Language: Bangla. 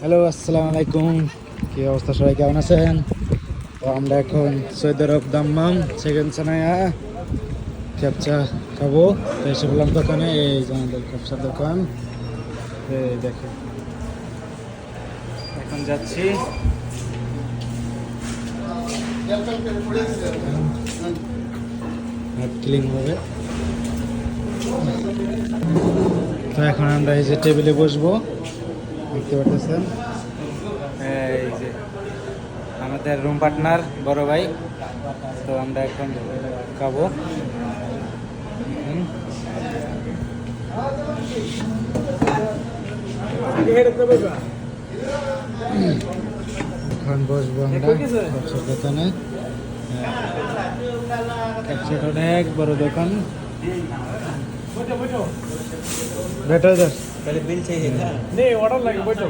হ্যালো, আসসালামু আলাইকুম। কি অবস্থা, সবাই কেমন আছেন? তো আমরা এখন সৌদি আরব দাম্মাম সেকেন্ড সানায়া ক্যাপচা খাবো। তো এসে বললাম দোকানে, এই যে আমাদের ক্যাপচার দোকান। এই দেখেন, এখন যাচ্ছি। হাত ক্লিন হবে। তো এখন আমরা এই যে টেবিলে বসবো, দেখতে পাচ্ছেন। এই যে আমাদের রুম পার্টনার বড় ভাই। তো আমরা এখন খাবো। এখন বসবো আমরা ব্যবসার দোকানে। ব্যবসার অনেক বড় দোকান। বেটার पहले बिल चाहिए था नहीं ऑर्डर लगे बैठो